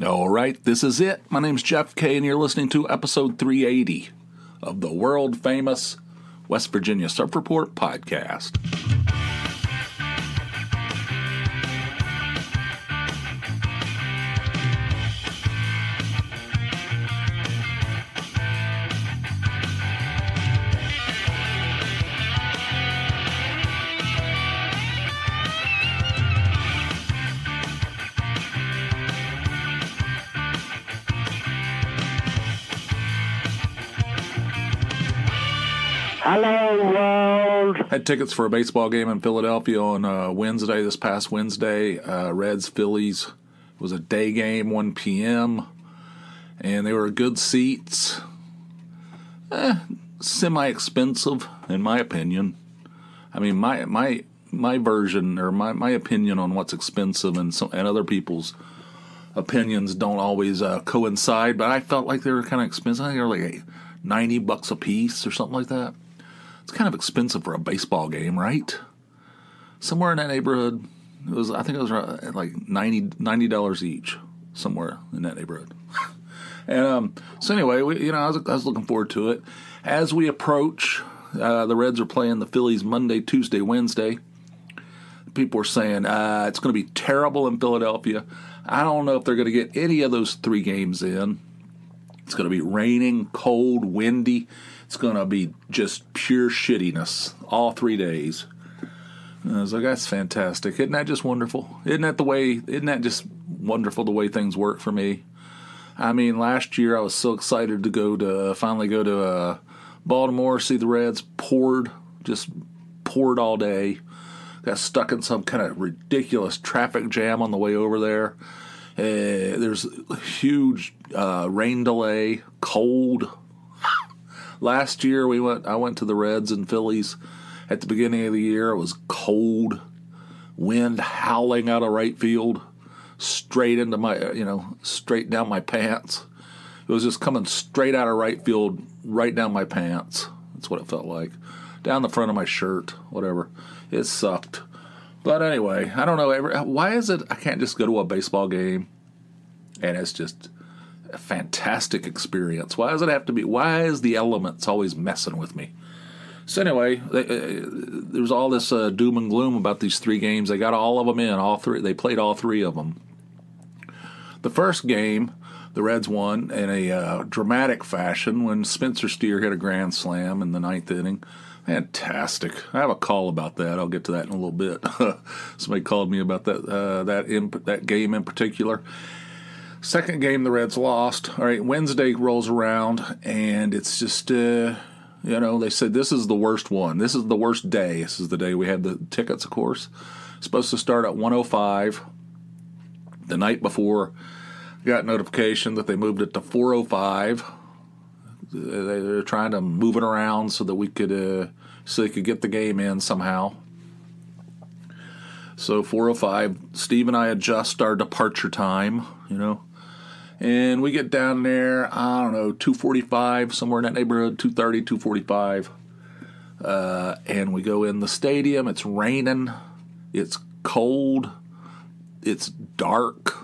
All right, this is it. My name's Jeff K, and you're listening to episode 380 of the world-famous West Virginia Surf Report podcast. Hello, world. Had tickets for a baseball game in Philadelphia on Wednesday, this past Wednesday. Reds, Phillies. It was a day game, 1 p.m., and they were good seats. Semi-expensive, in my opinion. I mean, my version, or my opinion on what's expensive and other people's opinions don't always coincide, but I felt like they were kind of expensive. I think they were like $90 a piece or something like that. It's kind of expensive for a baseball game, right? Somewhere in that neighborhood. I think it was like $90 each, somewhere in that neighborhood. And so anyway, I was looking forward to it. As we approach, the Reds are playing the Phillies Monday, Tuesday, Wednesday. People were saying it's going to be terrible in Philadelphia. I don't know if they're going to get any of those 3 games in. It's going to be raining, cold, windy. It's going to be just pure shittiness all 3 days. And I was like, that's fantastic. Isn't that just wonderful? Isn't that just wonderful the way things work for me? I mean, last year I was so excited to finally go to Baltimore, see the Reds. Poured all day. Got stuck in some kind of ridiculous traffic jam on the way over there. There's a huge rain delay, cold. Last year I went to the Reds and Phillies at the beginning of the year. It was cold, wind howling out of right field, straight into straight down my pants. It was just coming straight out of right field, right down my pants. That's what it felt like. Down the front of my shirt, whatever. It sucked. But anyway, I don't know. Why is it I can't just go to a baseball game and it's just a fantastic experience? Why does it have to be? Why is the elements always messing with me? So anyway, there was all this doom and gloom about these 3 games. They got all of them in, all 3. They played all 3 of them. The first game, the Reds won in a dramatic fashion when Spencer Steer hit a grand slam in the 9th inning. Fantastic. I have a call about that. I'll get to that in a little bit. Somebody called me about that game in particular. Second game, the Reds lost. All right, Wednesday rolls around, and it's just, they said this is the worst one. This is the worst day. This is the day we had the tickets, of course. Supposed to start at 1:05. The night before, got notification that they moved it to 4:05. They're trying to move it around so that they could get the game in somehow. So 4:05, Steve and I adjust our departure time, and we get down there, 2:45, somewhere in that neighborhood, 2:30, 2:45, and we go in the stadium. It's raining, it's cold, it's dark,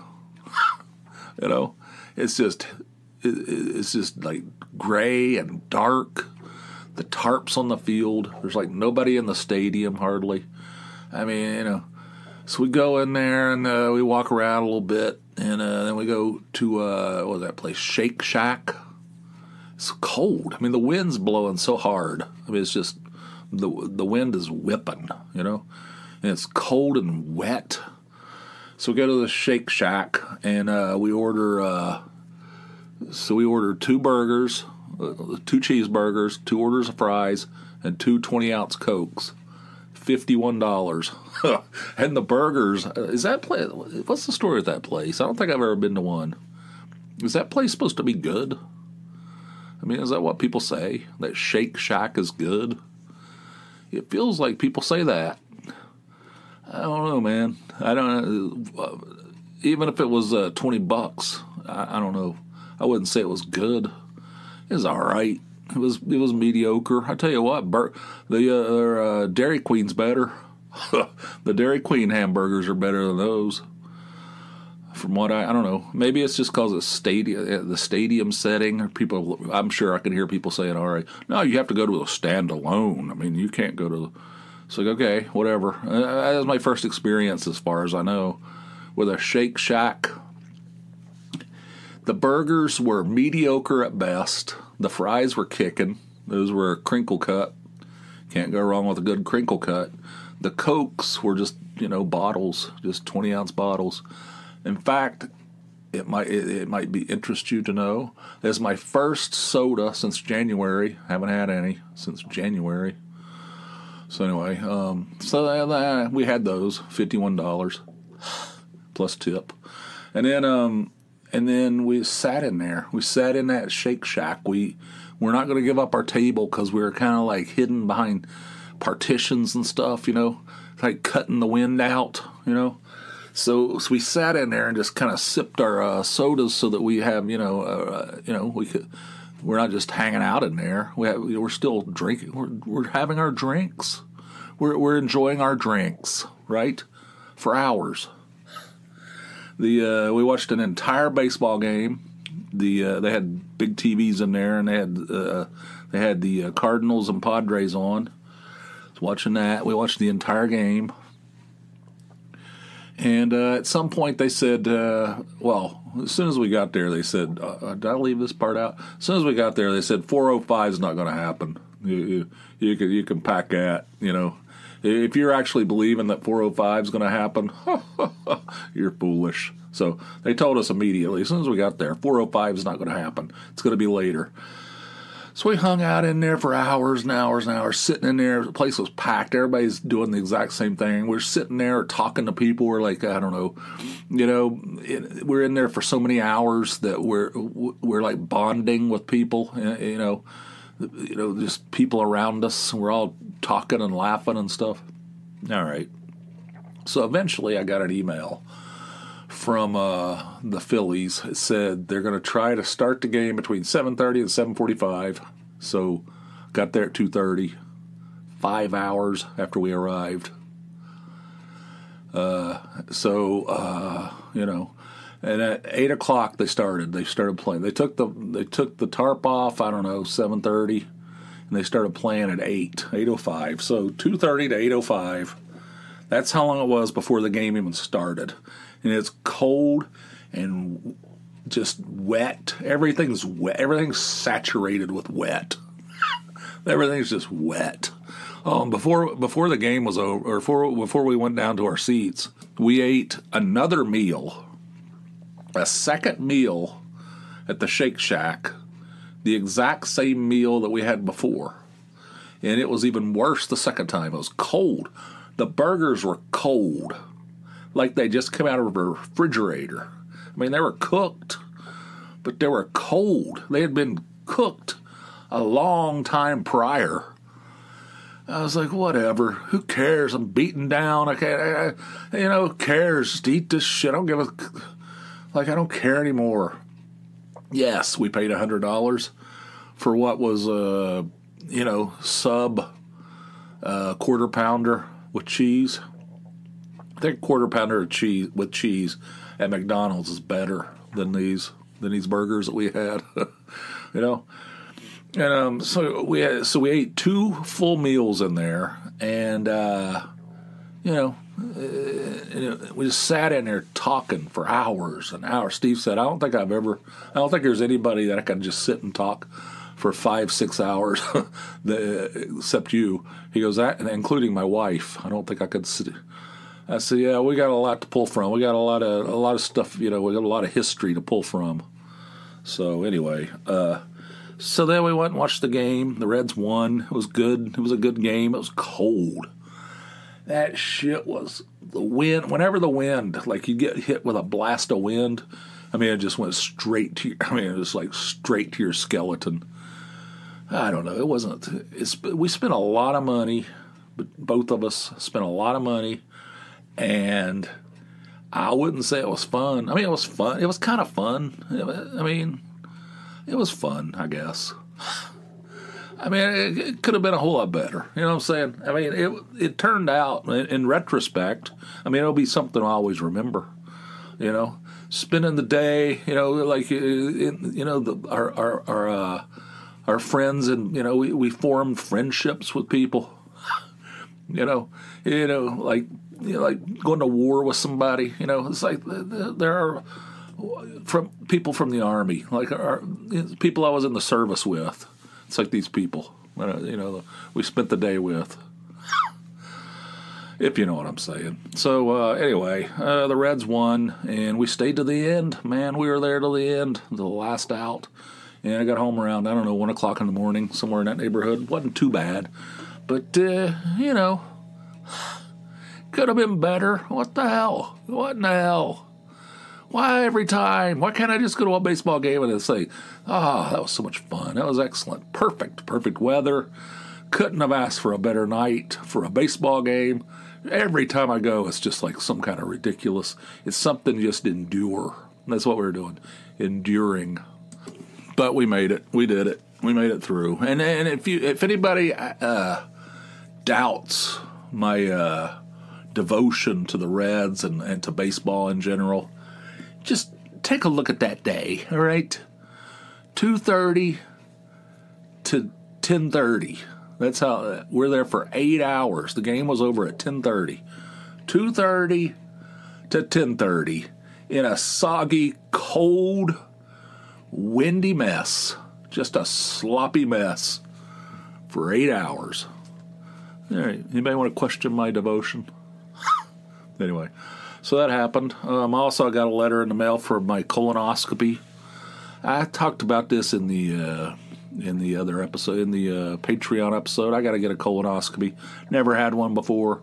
it's just like gray and dark. The tarps on the field. There's like nobody in the stadium hardly. I mean, so we go in there and we walk around a little bit, and then we go to what was that place? Shake Shack. It's cold. I mean, the wind's blowing so hard. I mean, it's just the wind is whipping, and it's cold and wet. So we go to the Shake Shack and we order. So we ordered 2 burgers, 2 cheeseburgers, 2 orders of fries, and 2 20-ounce Cokes. $51. And the burgers, is that place? What's the story with that place? I don't think I've ever been to one. Is that place supposed to be good? I mean, is that what people say? That Shake Shack is good? It feels like people say that. I don't know, man. I don't know. Even if it was $20, I don't know. I wouldn't say it was good. It was all right. It was mediocre. I tell you what, the Dairy Queen's better. The Dairy Queen hamburgers are better than those. From what I don't know, maybe it's just because it's the stadium setting. Or people, I'm sure I can hear people saying, "All right, no, you have to go to a standalone. I mean, you can't go to." It's like, okay, whatever. That was my first experience, as far as I know, with a Shake Shack. The burgers were mediocre at best. The fries were kicking. Those were crinkle cut. Can't go wrong with a good crinkle cut. The Cokes were just, bottles, just 20-ounce bottles. In fact, it might be interest you to know, it's my first soda since January. Haven't had any since January. So anyway, we had those, $51 plus tip, and then we sat in there. We sat in that Shake Shack. We're not going to give up our table because we were kind of like hidden behind partitions and stuff, like cutting the wind out, So we sat in there and just kind of sipped our sodas so that we have, we could. We're not just hanging out in there. We're still drinking. We're having our drinks. We're enjoying our drinks, right, for hours. We watched an entire baseball game. They had big TVs in there, and they had the Cardinals and Padres on. Watching that, we watched the entire game. And at some point they said, as soon as we got there, they said, did I leave this part out? As soon as we got there, they said 405 is not going to happen. You can pack that, If you're actually believing that 405 is going to happen, you're foolish. So they told us immediately, as soon as we got there, 405 is not going to happen. It's going to be later. So we hung out in there for hours and hours and hours, sitting in there. The place was packed. Everybody's doing the exact same thing. We're sitting there talking to people. We're like, I don't know, we're in there for so many hours that we're like bonding with people, just people around us. We're all talking and laughing and stuff. All right. So eventually I got an email from the Phillies. It said they're going to try to start the game between 7:30 and 7:45. So got there at 2:30, 5 hours after we arrived. And at 8 o'clock they started playing. They took the tarp off, I don't know, 7:30, and they started playing at 8:05. So 2:30 to 8:05. That's how long it was before the game even started. And it's cold and just wet. Everything's wet. Everything's saturated with wet. Everything's just wet. Before the game was over, or before we went down to our seats, we ate another meal, a second meal at the Shake Shack, the exact same meal that we had before. And it was even worse the second time. It was cold. The burgers were cold, like they just came out of a refrigerator. I mean, they were cooked, but they were cold. They had been cooked a long time prior. I was like, whatever. Who cares? I'm beaten down. Who cares? Just eat this shit. I don't care anymore. Yes, we paid $100 for what was, sub quarter pounder with cheese. I think quarter pounder with cheese at McDonald's is better than these burgers that we had. And so we ate 2 full meals in there, and we just sat in there talking for hours and hours. Steve said, I don't think there's anybody that I can just sit and talk for 5-6 hours except you. He goes, including my wife. I don't think I could sit. I said, yeah, we got a lot to pull from. We got a lot of stuff, we got a lot of history to pull from. So anyway, so then we went and watched the game. The Reds won. It was good. It was a good game. It was cold. That shit was the wind. Whenever the wind, like you get hit with a blast of wind, it just went straight to it was like straight to your skeleton. I don't know. It wasn't. We spent a lot of money. Both of us spent a lot of money. And I wouldn't say it was fun. It was fun. It was kind of fun. It was fun, I guess. It could have been a whole lot better. You know what I'm saying? It turned out, in retrospect, it'll be something I always remember. spending the day, like our friends, and we formed friendships with people. Like going to war with somebody. It's like there are from people from the army, like people I was in the service with. It's like these people, we spent the day with. If you know what I'm saying. So anyway, the Reds won, and we stayed to the end. Man, we were there till the end, the last out. And I got home around, 1 o'clock in the morning, somewhere in that neighborhood. Wasn't too bad. But, could have been better. What the hell? What in the hell? Why every time? Why can't I just go to a baseball game and say, that was so much fun. That was excellent. Perfect weather. Couldn't have asked for a better night for a baseball game. Every time I go, it's just like some kind of ridiculous. It's something just endure. That's what we were doing. Enduring. But we made it. We did it. We made it through. And if anybody doubts my devotion to the Reds and to baseball in general, just take a look at that day, all right? 2:30 to 10:30. That's how we're there for 8 hours. The game was over at 10:30. 2:30 to 10:30 in a soggy, cold, windy mess. Just a sloppy mess for 8 hours. All right. Anybody want to question my devotion? Anyway, so that happened. Also, I got a letter in the mail for my colonoscopy. I talked about this in the other episode, in the Patreon episode. I got to get a colonoscopy. Never had one before.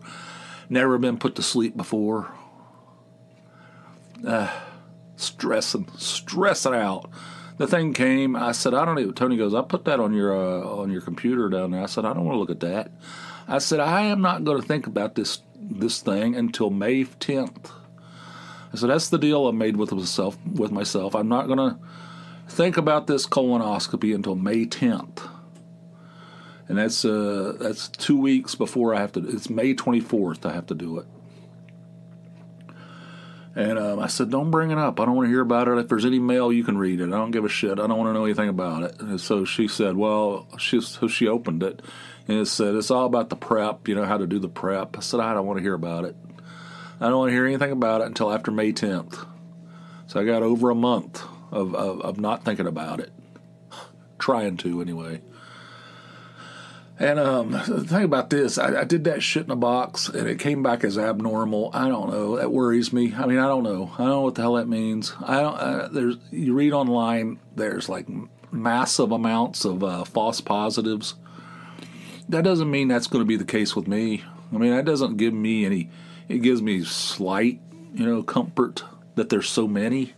Never been put to sleep before. Stressing out. The thing came. I said, I don't even. Tony goes, I put that on your computer down there. I said, I don't want to look at that. I said, I am not going to think about this thing until May 10th. I said, that's the deal I made with myself. I'm not going to think about this colonoscopy until May 10th. And that's 2 weeks before I have to. It's May 24th I have to do it. And I said, don't bring it up. I don't want to hear about it. If there's any mail, you can read it. I don't give a shit. I don't want to know anything about it. And so she said, well, she opened it. And it said, it's all about the prep, how to do the prep. I said, I don't want to hear about it. I don't want to hear anything about it until after May 10th. So I got over a month of not thinking about it. Trying to, anyway. And the thing about this, I did that shit in a box, and it came back as abnormal. I don't know. That worries me. I mean, I don't know. I don't know what the hell that means. You read online, there's like massive amounts of false positives. That doesn't mean that's going to be the case with me. I mean, that doesn't give me any. It gives me slight, comfort that there's so many.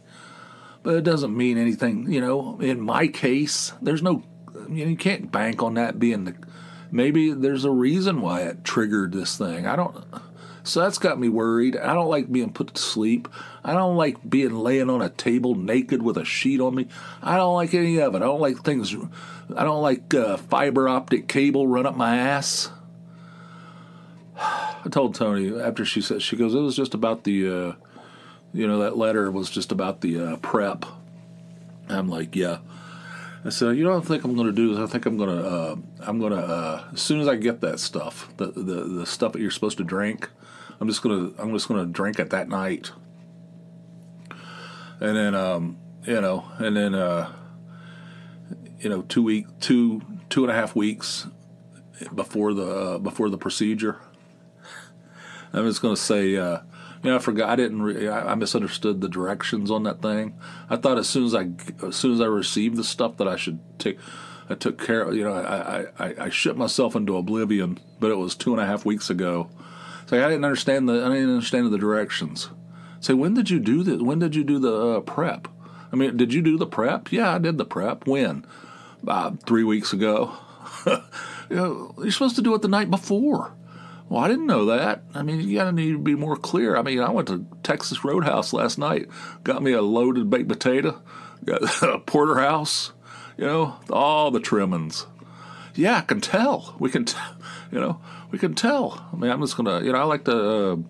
But it doesn't mean anything, In my case, there's no. You can't bank on that being the. Maybe there's a reason why it triggered this thing. So that's got me worried. I don't like being put to sleep. I don't like being laying on a table naked with a sheet on me. I don't like any of it. I don't like things. I don't like fiber optic cable run up my ass. I told Tony after she goes, it was just about the, that letter was just about the prep. I'm like, yeah. I said, I think I'm going to do is I think I'm going to, as soon as I get that stuff, the stuff that you're supposed to drink, I'm just going to drink it that night. And then, 2.5 weeks before the procedure, I'm just going to say, I forgot. I misunderstood the directions on that thing. I thought as soon as I received the stuff that I should take, I took care of. I shit myself into oblivion. But it was 2.5 weeks ago. So I didn't understand the directions. Say, when did you do this? When did you do the prep? I mean, did you do the prep? Yeah, I did the prep. When? 3 weeks ago. You're supposed to do it the night before. Well, I didn't know that. I mean, you gotta need to be more clear. I mean, I went to Texas Roadhouse last night, got me a loaded baked potato, got a porterhouse, all the trimmings. Yeah, I can tell. We can tell. I mean, I'm just gonna, I like to,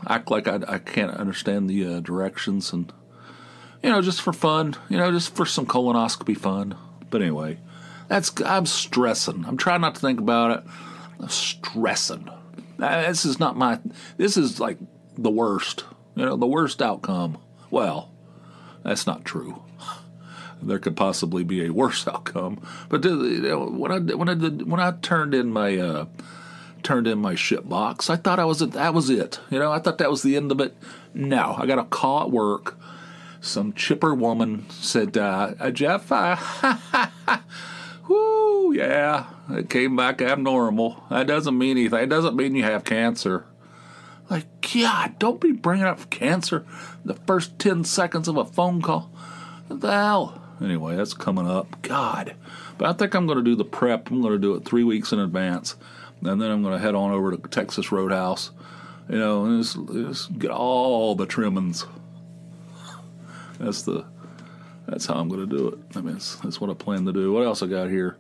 act like I can't understand the directions and, just for fun, just for some colonoscopy fun. But anyway, I'm stressing. I'm trying not to think about it. I'm stressing. This is like the worst, the worst outcome. Well, that's not true. There could possibly be a worse outcome. But when I turned in my shit box, I thought that was it. I thought that was the end of it. No, I got a call at work. Some chipper woman said, Jeff, whoo, yeah, it came back abnormal. That doesn't mean anything. It doesn't mean you have cancer. Like, God, don't be bringing up cancer the first 10 seconds of a phone call. What the hell? Anyway, that's coming up. God. But I think I'm going to do the prep. I'm going to do it 3 weeks in advance. And then I'm going to head on over to Texas Roadhouse, and just get all the trimmings. That's how I'm going to do it. I mean, that's what I plan to do. What else I got here?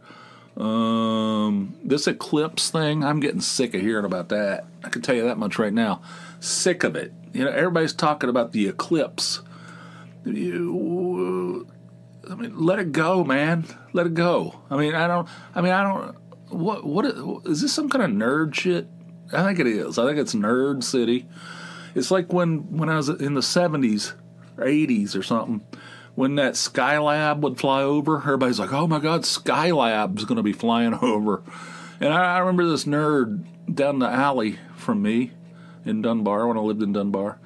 This eclipse thing, I'm getting sick of hearing about that. I can tell you that much right now. Sick of it. Everybody's talking about the eclipse. Let it go, man. Let it go. What is this, some kind of nerd shit? I think it is. I think it's Nerd City. It's like when I was in the 70s or 80s or something, when that Skylab would fly over, everybody's like, oh my God, Skylab's going to be flying over. And I remember this nerd down the alley from me in Dunbar, when I lived in Dunbar.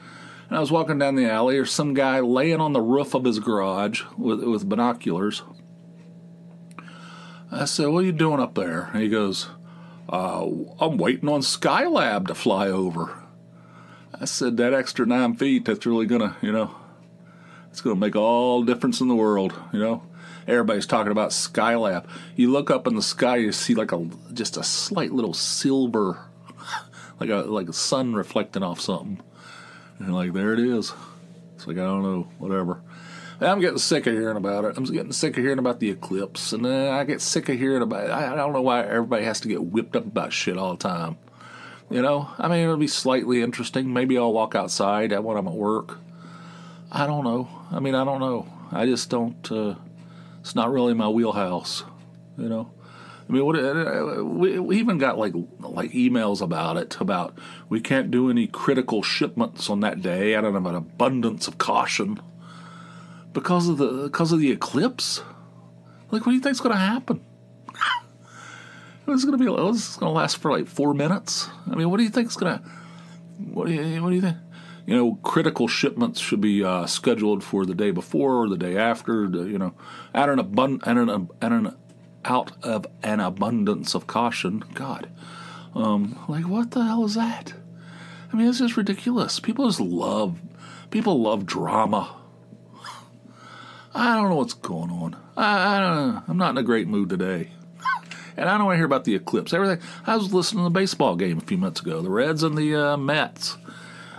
And I was walking down the alley, there's some guy laying on the roof of his garage with binoculars. I said, what are you doing up there? And he goes, I'm waiting on Skylab to fly over. I said, that extra 9 feet, that's really going to, it's going to make all the difference in the world, Everybody's talking about Skylab. You look up in the sky, you see just a slight little silver, like a sun reflecting off something. And there it is. It's like, I don't know, whatever. I'm getting sick of hearing about it. I'm getting sick of hearing about the eclipse. And I get sick of hearing about it. I don't know why everybody has to get whipped up about shit all the time. It'll be slightly interesting. Maybe I'll walk outside when I'm at work. I don't know. I don't know. I just don't, it's not really my wheelhouse, we even got like emails about it, about we can't do any critical shipments on that day out of an abundance of caution. Because of the eclipse? What do you think's going to happen? It's going to last for like 4 minutes. What do you think's going to? What do you think? Critical shipments should be scheduled for the day before or the day after. Out of an abundance of caution. God, what the hell is that? It's just ridiculous. People love drama. I don't know what's going on. I don't know. I'm not in a great mood today. And I don't want to hear about the eclipse. Everything. I was listening to the baseball game a few minutes ago. The Reds and the Mets.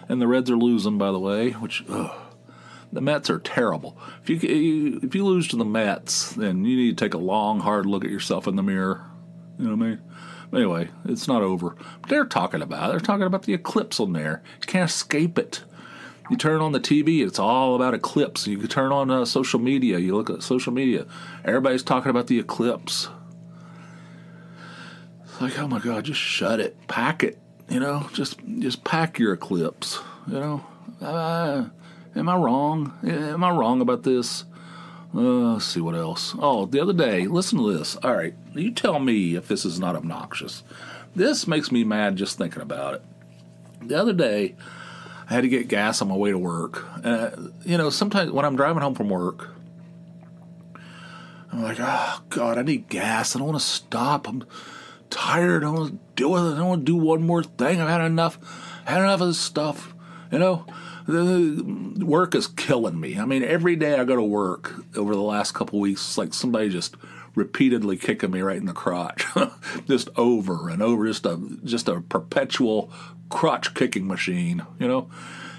And the Reds are losing, by the way, which, the Mets are terrible. If you lose to the Mets, then you need to take a long, hard look at yourself in the mirror. You know what I mean? Anyway, it's not over. But they're talking about the eclipse on there. You can't escape it. You turn on the TV, it's all about eclipse. You can turn on social media. You look at social media. Everybody's talking about the eclipse. It's like, oh my God, just shut it. Pack it. Just pack your eclipse. Am I wrong? Am I wrong about this? Let's see what else. Oh, the other day, listen to this. All right, you tell me if this is not obnoxious. This makes me mad just thinking about it. The other day, I had to get gas on my way to work. Sometimes when I'm driving home from work, I'm like, oh, God, I need gas. I don't want to stop. I'm tired. I don't want to do it. I don't want to do one more thing. I've had enough. Of this stuff. The work is killing me. Every day I go to work over the last couple of weeks, it's like somebody just repeatedly kicking me right in the crotch, just over and over, just a perpetual crotch kicking machine, And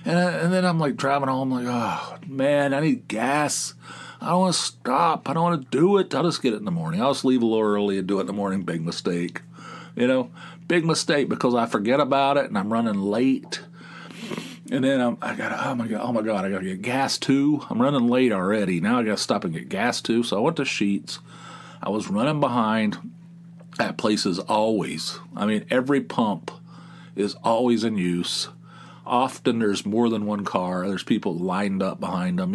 then I'm like driving home, like, oh man, I need gas. I don't want to stop. I don't want to do it. I'll just get it in the morning. I'll just leave a little early and do it in the morning. Big mistake, big mistake because I forget about it and I'm running late. And then oh my God, I got to get gas too. I'm running late already. Now I got to stop and get gas too. So I went to Sheetz. I was running behind. That place is always, every pump is always in use. Often there's more than one car. There's people lined up behind them,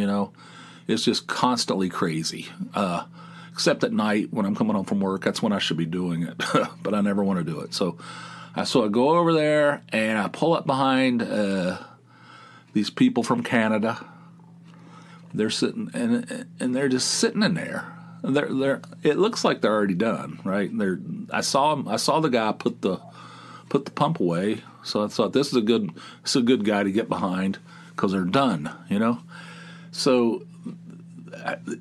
It's just constantly crazy. Except at night when I'm coming home from work, that's when I should be doing it. But I never want to do it. So I go over there and I pull up behind these people from Canada. They're sitting and they're just sitting in there. It looks like they're already done, right? I saw the guy put the pump away, so I thought this is a good guy to get behind because they're done, So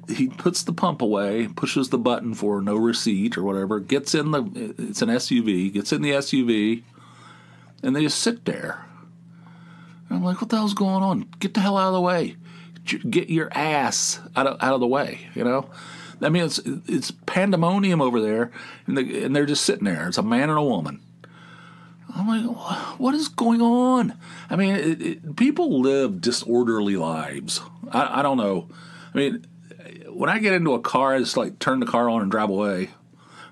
he puts the pump away, pushes the button for no receipt or whatever, it's an SUV, gets in the SUV, and they just sit there. And I'm like, what the hell's going on? Get the hell out of the way. Get your ass out of the way, It's pandemonium over there, and they're just sitting there. It's a man and a woman. I'm like, what is going on? People live disorderly lives. I don't know. When I get into a car, I just turn the car on and drive away.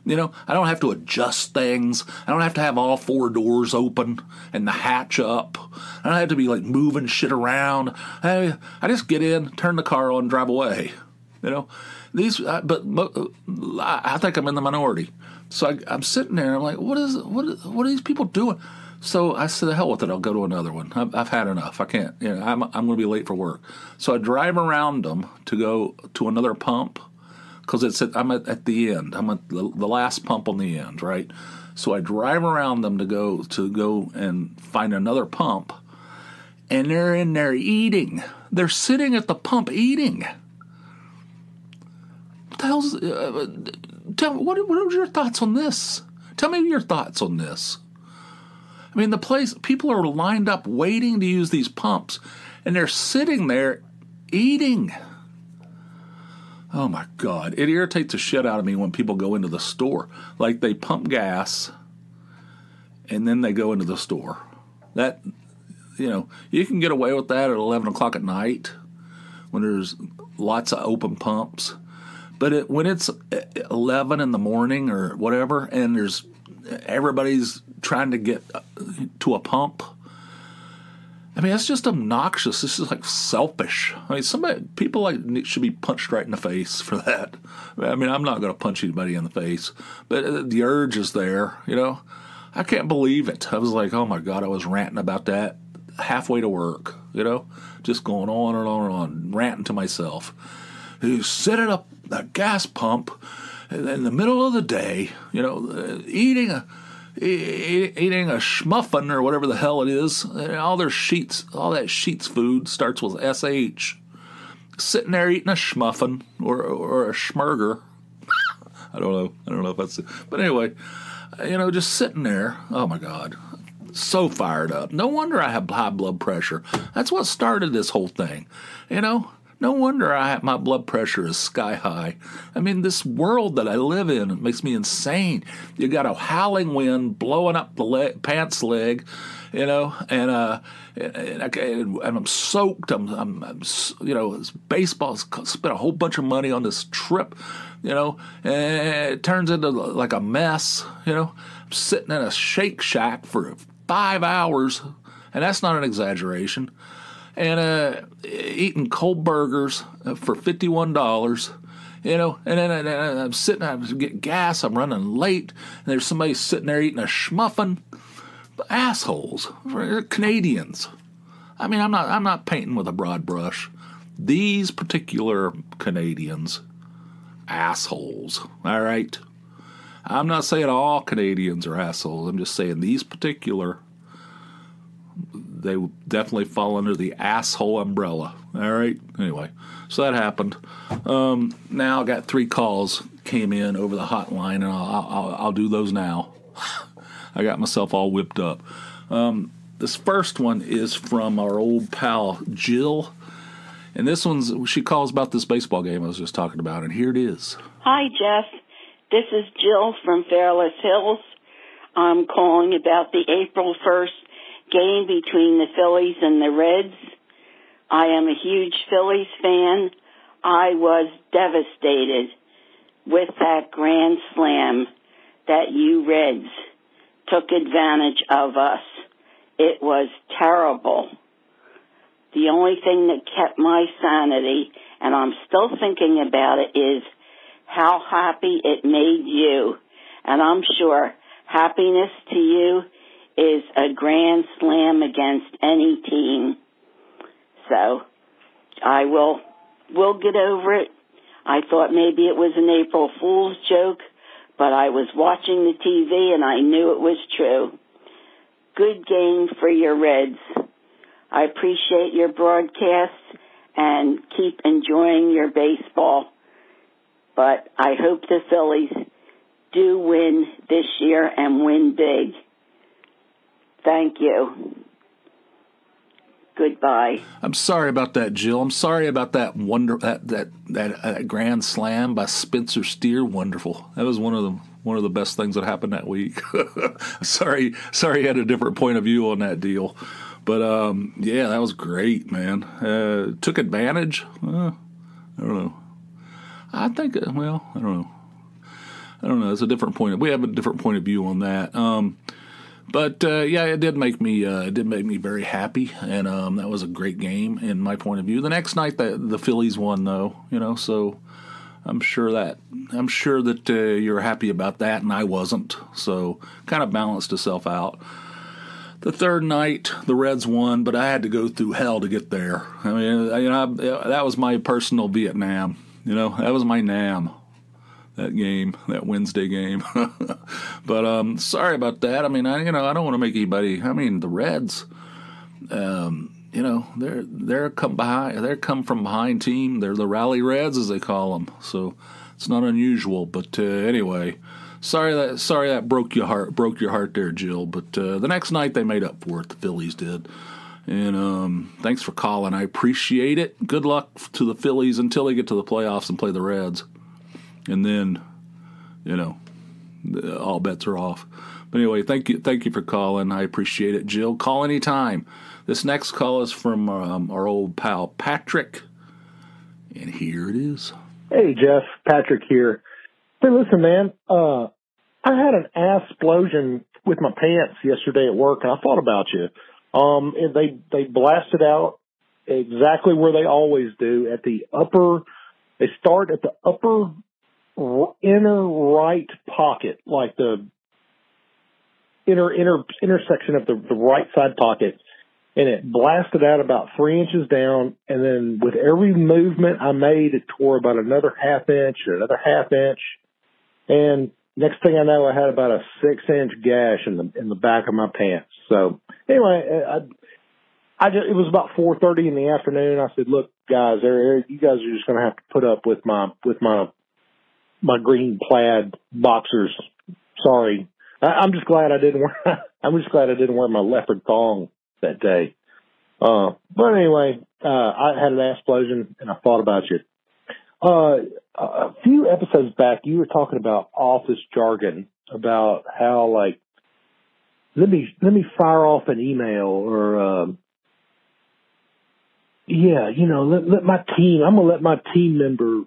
I don't have to adjust things. I don't have to have all four doors open and the hatch up. I don't have to be moving shit around. I just get in, turn the car on, drive away. But I think I'm in the minority. So I'm sitting there. I'm like, what are these people doing? So I said, the hell with it. I'll go to another one. I've had enough. I can't. I'm going to be late for work. So I drive around them to go to another pump because I'm at the end. I'm at the last pump on the end, right? So I drive around them to go and find another pump, and they're in there eating. They're sitting at the pump eating. What are your thoughts on this? Tell me your thoughts on this. People are lined up waiting to use these pumps, and they're sitting there eating. Oh my God. It irritates the shit out of me when people go into the store. They pump gas, and then they go into the store. That, you can get away with that at 11 o'clock at night when there's lots of open pumps. But when it's 11 in the morning or whatever, and everybody's trying to get to a pump, it's just obnoxious. This is selfish. People should be punched right in the face for that. I'm not going to punch anybody in the face, but the urge is there. I can't believe it. I was like, oh my God, I was ranting about that halfway to work. Just going on and on and on, ranting to myself. You sit at a gas pump in the middle of the day, eating a schmuffin or whatever the hell it is. All that Sheetz food starts with SH. Sitting there eating a schmuffin or a schmurger. I don't know if that's it. But anyway, just sitting there. Oh my God. So fired up. No wonder I have high blood pressure. That's what started this whole thing. No wonder my blood pressure is sky high. This world that I live in, it makes me insane. You got a howling wind blowing up the pants leg, and I'm soaked. It's baseball. Spent a whole bunch of money on this trip, and it turns into a mess. I'm sitting in a Shake Shack for 5 hours, and that's not an exaggeration. And eating cold burgers for $51, and then I'm sitting, I'm getting gas, I'm running late, and there's somebody sitting there eating a schmuffin. Assholes. Canadians. I'm not painting with a broad brush. These particular Canadians, assholes, all right? I'm not saying all Canadians are assholes. I'm just saying these particular, they definitely fall under the asshole umbrella. All right? Anyway, so that happened. Now I got 3 calls came in over the hotline, and I'll do those now. I got myself all whipped up. This first one is from our old pal Jill, and she calls about this baseball game I was just talking about, and here it is. Hi, Jeff. This is Jill from Fairless Hills. I'm calling about the April 1st game between the Phillies and the Reds. I am a huge Phillies fan. I was devastated with that grand slam that you Reds took advantage of us. It was terrible. The only thing that kept my sanity, and I'm still thinking about it, is how happy it made you. And I'm sure happiness to you is a grand slam against any team. So we'll get over it. I thought maybe it was an April Fool's joke, but I was watching the TV and I knew it was true. Good game for your Reds. I appreciate your broadcasts and keep enjoying your baseball. But I hope the Phillies do win this year and win big. Thank you. Goodbye. I'm sorry about that, Jill. I'm sorry about that that grand slam by Spencer Steer. Wonderful. That was one of the best things that happened that week. sorry, you had a different point of view on that deal, but yeah, that was great, man. Took advantage. I don't know. I think. Well, I don't know. It's a different point. We have a different point of view on that. But yeah, it did make me very happy, and that was a great game in my point of view. The next night, the Phillies won, though, so I'm sure that you're happy about that, and I wasn't. So kind of balanced itself out. The third night, the Reds won, but I had to go through hell to get there. I mean, that was my personal Vietnam. That was my Nam. That game, that Wednesday game. But sorry about that. I mean, I don't want to make anybody. I mean, the Reds, they're come from behind team. They're the Rally Reds, as they call them. So it's not unusual. But anyway, sorry that broke your heart there, Jill. But the next night they made up for it. The Phillies did. And thanks for calling. I appreciate it. Good luck to the Phillies until they get to the playoffs and play the Reds. And then, all bets are off. But anyway, thank you for calling. I appreciate it, Jill. Call anytime. This next call is from our old pal Patrick, and here it is. Hey, Jeff, Patrick here. Hey, listen, man. I had an ass-splosion with my pants yesterday at work, and I thought about you. And they blasted out exactly where they always do at the upper. They start at the upper inner right pocket, like the intersection of the right side pocket, and it blasted out about 3 inches down, and then with every movement I made, it tore about another half inch, and next thing I know, I had about a 6-inch gash in the back of my pants. So anyway, it was about 4:30 in the afternoon. I said, "Look, guys, you guys are just going to have to put up with my green plaid boxers. Sorry, I'm just glad I didn't wear my leopard thong that day. But anyway, I had an explosion, and I thought about you. A few episodes back, you were talking about office jargon, about how, like, let me fire off an email, or let my team. I'm gonna let my team member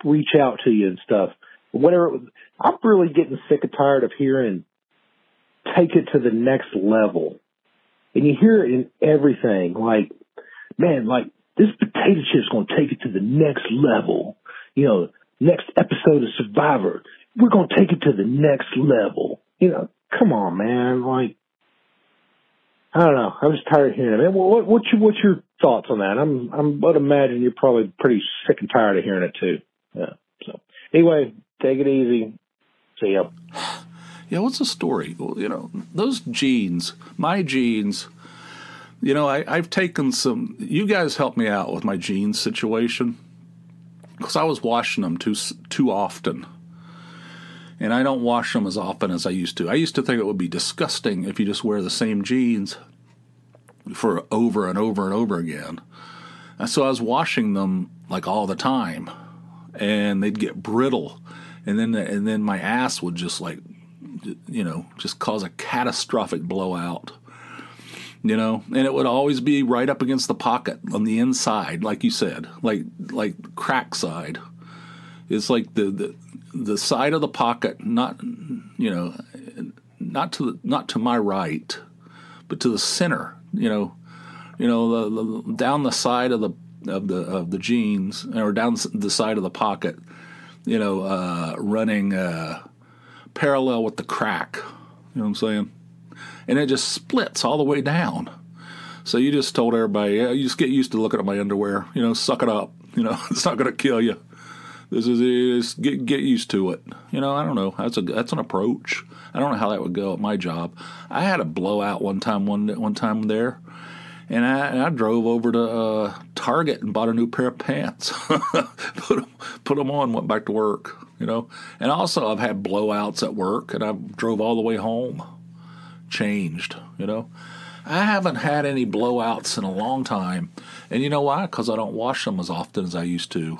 reach out to you and stuff. Whatever. I'm really getting sick and tired of hearing "take it to the next level," and you hear it in everything. Like, man, like, this potato chip's gonna take it to the next level. Next episode of Survivor, we're gonna take it to the next level. Come on, man. Like, I don't know. I'm just tired of hearing it. Man, what's your thoughts on that? I'd imagine you're probably pretty sick and tired of hearing it too. Yeah. So anyway, take it easy. See ya. Yeah, what's the story? Well, those jeans, my jeans. I've taken some. You guys helped me out with my jeans situation because I was washing them too often. And I don't wash them as often as I used to. I used to think it would be disgusting if you just wear the same jeans for over and over and over again. And so I was washing them like all the time, and they'd get brittle, and then my ass would just just cause a catastrophic blowout. and it would always be right up against the pocket on the inside, like you said, like crack side. It's like the side of the pocket, not to my right, but to the center. The down the side of the jeans, or down the side of the pocket. Running parallel with the crack. You know what I'm saying? And it just splits all the way down. So you just told everybody, you just get used to looking at my underwear. Suck it up. It's not going to kill you. This is get used to it. I don't know. That's an approach. I don't know how that would go at my job. I had a blowout one time there, and I drove over to Target and bought a new pair of pants. put them on, went back to work. And also I've had blowouts at work, and I drove all the way home. Changed. I haven't had any blowouts in a long time, and you know why? Because I don't wash them as often as I used to.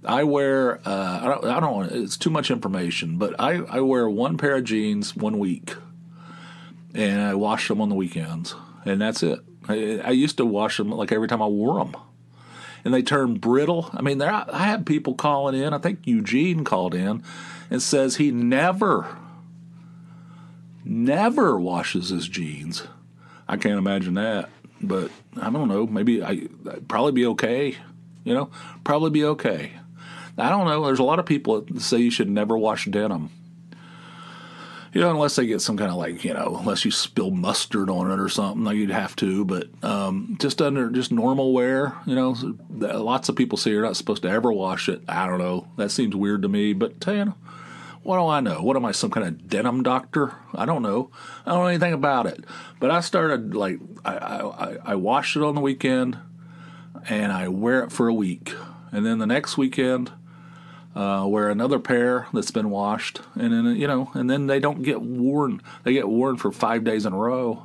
I wear, I don't, it's too much information, but I wear one pair of jeans 1 week, and I wash them on the weekends, and that's it. I used to wash them like every time I wore them, and they turn brittle. I mean, I had people calling in. I think Eugene called in and says he never washes his jeans. I can't imagine that, but I don't know. Maybe I'd probably be okay. Probably be okay. I don't know. There's a lot of people that say you should never wash denim. Unless they get some kind of unless you spill mustard on it or something, like you'd have to. But just normal wear, lots of people say you're not supposed to ever wash it. I don't know. That seems weird to me. But what do I know? What am I, some kind of denim doctor? I don't know. I don't know anything about it. But I started I wash it on the weekend, and I wear it for a week, and then the next weekend. Wear another pair that's been washed, and then and then they don't get worn. They get worn for 5 days in a row,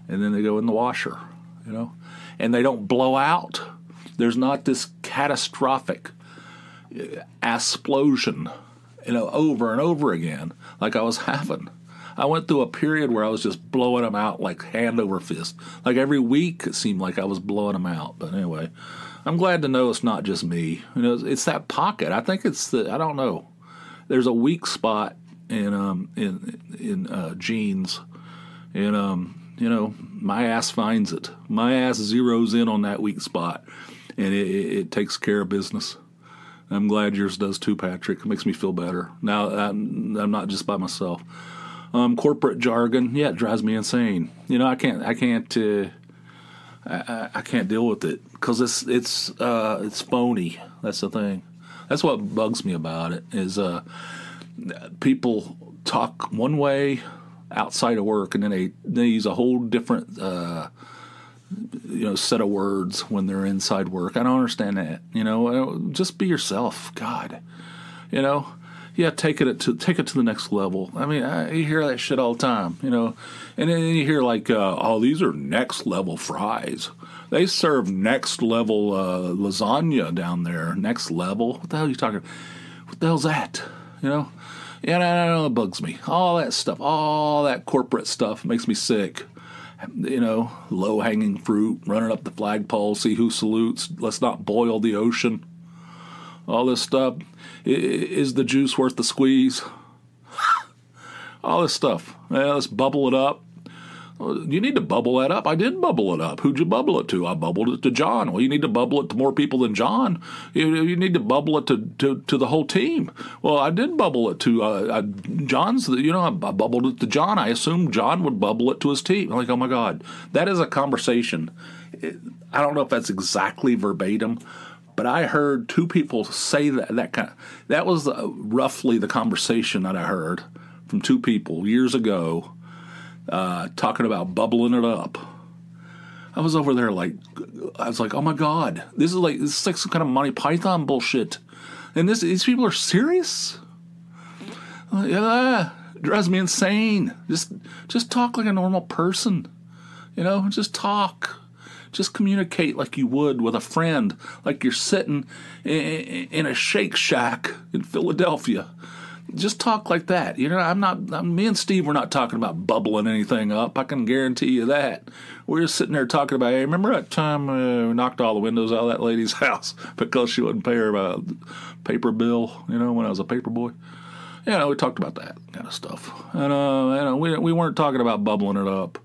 and then they go in the washer, and they don't blow out. There's not this catastrophic explosion, over and over again like I was having. I went through a period where I was just blowing them out like hand over fist. Like every week it seemed like I was blowing them out. But anyway, I'm glad to know it's not just me. It's that pocket. I think it's I don't know. There's a weak spot in jeans, and my ass finds it. My ass zeroes in on that weak spot, and it takes care of business. I'm glad yours does too, Patrick. It makes me feel better. Now I'm not just by myself. Corporate jargon, it drives me insane. I can't deal with it because it's phony. That's the thing. That's what bugs me about it is people talk one way outside of work, and then they use a whole different set of words when they're inside work. I don't understand that. Just be yourself. God, take it to the next level. I mean, you hear that shit all the time, and then you hear these are next level fries. They serve next level lasagna down there. Next level? What the hell are you talking about? What the hell's that? Yeah, no, it bugs me. All that stuff, all that corporate stuff makes me sick. Low-hanging fruit, running up the flagpole, see who salutes. Let's not boil the ocean. All this stuff. Is the juice worth the squeeze? All this stuff. Let's bubble it up. You need to bubble that up. I did bubble it up. Who'd you bubble it to? I bubbled it to John. Well, you need to bubble it to more people than John. You need to bubble it to the whole team. Well, I did bubble it to John's. I bubbled it to John. I assumed John would bubble it to his team. I'm like, oh my God, that is a conversation. I don't know if that's exactly verbatim, but I heard two people say that was roughly the conversation that I heard from two people years ago. Talking about bubbling it up. I was over there I was like, oh my God, this is like some kind of Monty Python bullshit. And these people are serious? Yeah, it drives me insane. Just talk like a normal person. Just talk. Just communicate like you would with a friend, like you're sitting in a Shake Shack in Philadelphia. just talk like that. Me and Steve were not talking about bubbling anything up. I can guarantee you that. We're just sitting there talking about, hey, remember that time we knocked all the windows out of that lady's house because she wouldn't pay her paper bill, when I was a paper boy? We talked about that kind of stuff. And we weren't talking about bubbling it up.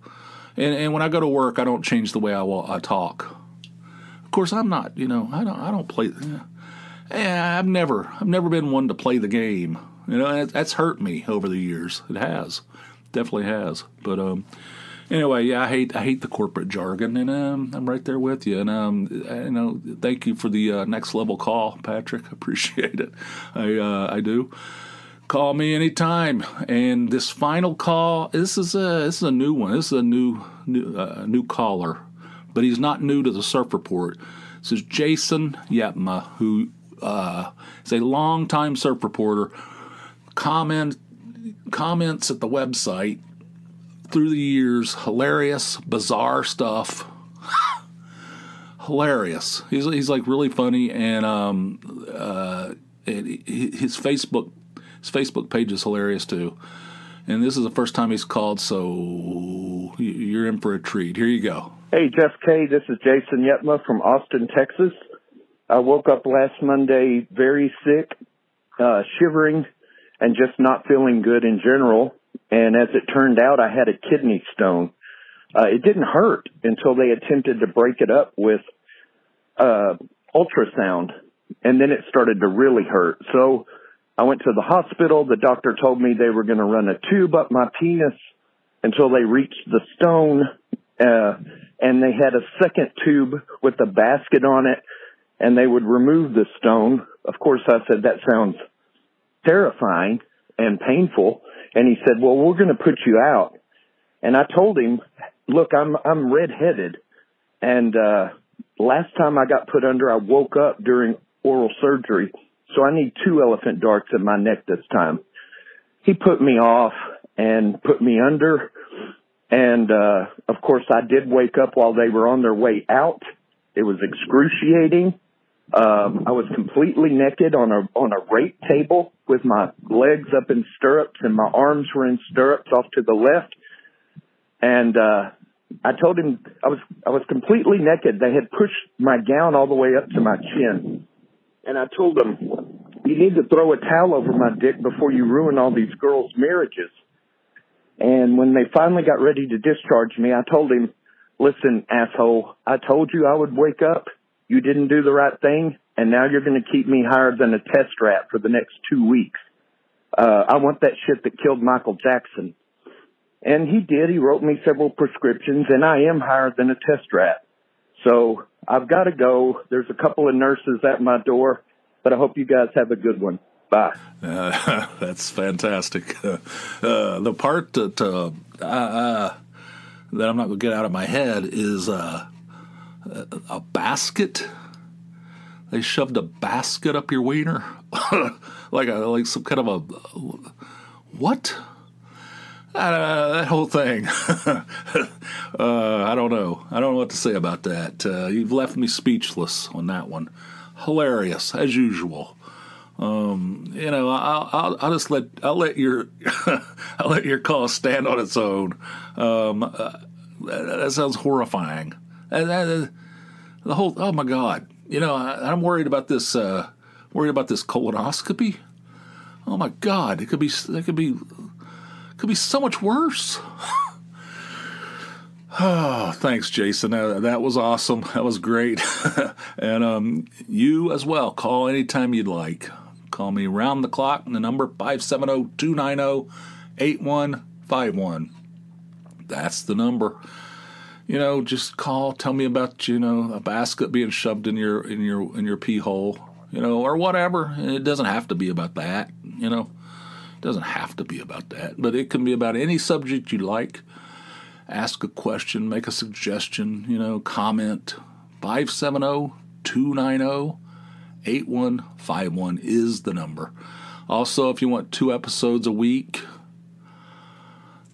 And when I go to work, I don't change the way I talk. Of course, I'm not, I don't play. I've never been one to play the game. That's hurt me over the years. It has, definitely has. But anyway, I hate the corporate jargon, and I'm right there with you. And thank you for the next level call, Patrick. Appreciate it. I do. Call me anytime. And this final call, this is a new one. This is a new caller, but he's not new to the Surf Report. This is Jason Yetma, who is a longtime surf reporter. Comments at the website through the years. Hilarious, bizarre stuff. Hilarious. He's like really funny, and his Facebook page is hilarious too. And this is the first time he's called, so you're in for a treat. Here you go. Hey, Jeff K. This is Jason Yetma from Austin, Texas. I woke up last Monday very sick, shivering, and just not feeling good in general. And as it turned out, I had a kidney stone. It didn't hurt until they attempted to break it up with ultrasound, and then it started to really hurt. So I went to the hospital. The doctor told me they were going to run a tube up my penis until they reached the stone, and they had a second tube with a basket on it, and they would remove the stone. Of course, I said, that sounds terrifying and painful. And he said, well, we're going to put you out. And I told him, look, I'm redheaded. And last time I got put under, I woke up during oral surgery. So I need 2 elephant darts in my neck this time. He put me off and put me under. And, of course, I did wake up while they were on their way out. It was excruciating. I was completely naked on a rate table with my legs up in stirrups and my arms were in stirrups off to the left. And I told him I was completely naked. They had pushed my gown all the way up to my chin. And I told them, you need to throw a towel over my dick before you ruin all these girls' marriages. And when they finally got ready to discharge me, I told him, listen, asshole, I told you I would wake up. You didn't do the right thing, and now you're going to keep me higher than a test rat for the next 2 weeks. I want that shit that killed Michael Jackson. And he did. He wrote me several prescriptions, and I am higher than a test rat. So I've got to go. There's a couple of nurses at my door, but I hope you guys have a good one. Bye. That's fantastic. The part that I'm not going to get out of my head is a basket. They shoved a basket up your wiener, like some kind of a what? That whole thing. I don't know. I don't know what to say about that. You've left me speechless on that one. Hilarious as usual. I'll just let your I'll let your call stand on its own. That sounds horrifying. The whole, oh my God. I'm worried about this colonoscopy. Oh my God. It could be so much worse. Oh, thanks, Jason. That was awesome. That was great. And you as well. Call anytime you'd like. Call me round the clock. The number 570-290-8151. That's the number. Just call. Tell me about a basket being shoved in your pee hole. Or whatever. It doesn't have to be about that. It doesn't have to be about that, but it can be about any subject you like. Ask a question, make a suggestion, comment. 570-290-8151 is the number. Also, if you want 2 episodes a week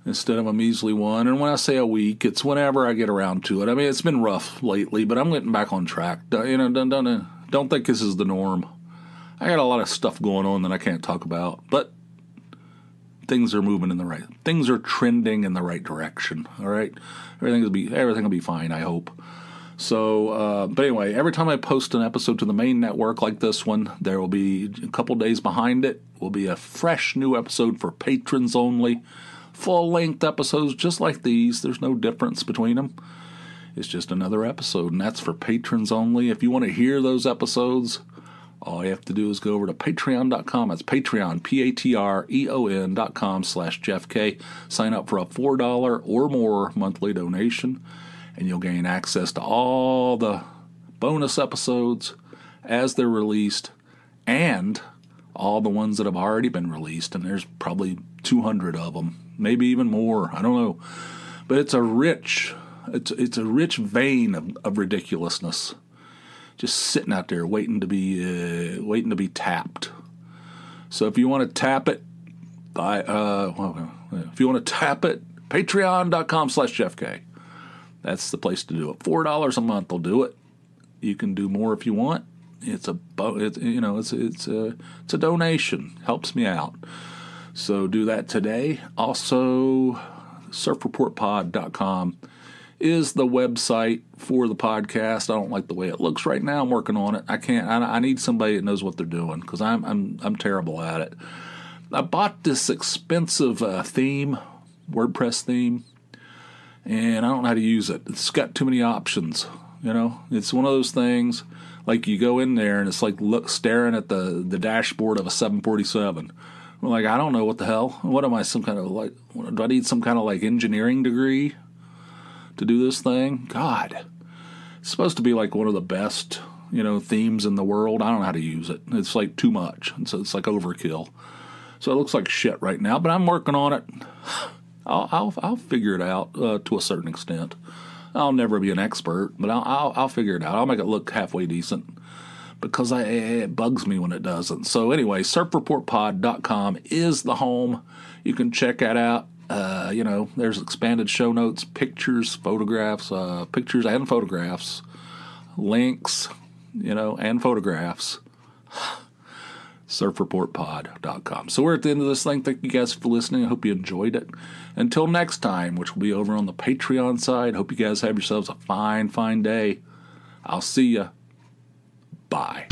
instead of a measly one, and when I say a week, it's whenever I get around to it. I mean, it's been rough lately, but I'm getting back on track. Don't think this is the norm. I got a lot of stuff going on that I can't talk about, but things are moving in the right. Things are trending in the right direction. All right, everything will be fine, I hope. So, but anyway, every time I post an episode to the main network like this one, there will be a couple days behind it will be a fresh new episode for patrons only. Full-length episodes just like these. There's no difference between them. It's just another episode, and that's for patrons only. If you want to hear those episodes, all you have to do is go over to patreon.com. That's Patreon, patreon.com/Jeff K. Sign up for a $4 or more monthly donation, and you'll gain access to all the bonus episodes as they're released and all the ones that have already been released, and there's probably 200 of them, maybe even more. I don't know. But it's a rich vein of ridiculousness, just sitting out there waiting to be tapped. So if you want to tap it, patreon.com/JeffK. That's the place to do it. $4 a month will do it. You can do more if you want. It's a donation. Helps me out. So do that today. Also, surfreportpod.com is the website for the podcast. I don't like the way it looks right now. I'm working on it. I need somebody that knows what they're doing because I'm terrible at it. I bought this expensive WordPress theme, and I don't know how to use it. It's got too many options. It's one of those things like you go in there and it's like staring at the dashboard of a 747. I'm like, I don't know what the hell. What am I, do I need some kind of like engineering degree to do this thing? God, it's supposed to be like one of the best, themes in the world. I don't know how to use it. It's like too much. And so it's like overkill. So it looks like shit right now, but I'm working on it. I'll figure it out to a certain extent. I'll never be an expert, but I'll figure it out. I'll make it look halfway decent because it bugs me when it doesn't. So anyway, surfreportpod.com is the home. You can check that out. There's expanded show notes, pictures, photographs, pictures and photographs, links, and photographs. surfreportpod.com. So we're at the end of this thing. Thank you guys for listening. I hope you enjoyed it. Until next time, which will be over on the Patreon side, hope you guys have yourselves a fine, fine day. I'll see you. Bye.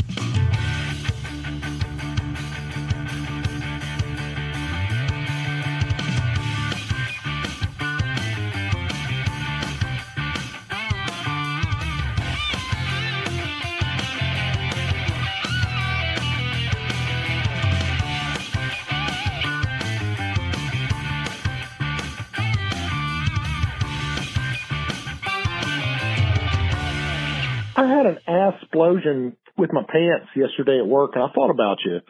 I had an ass explosion with my pants yesterday at work, and I thought about you.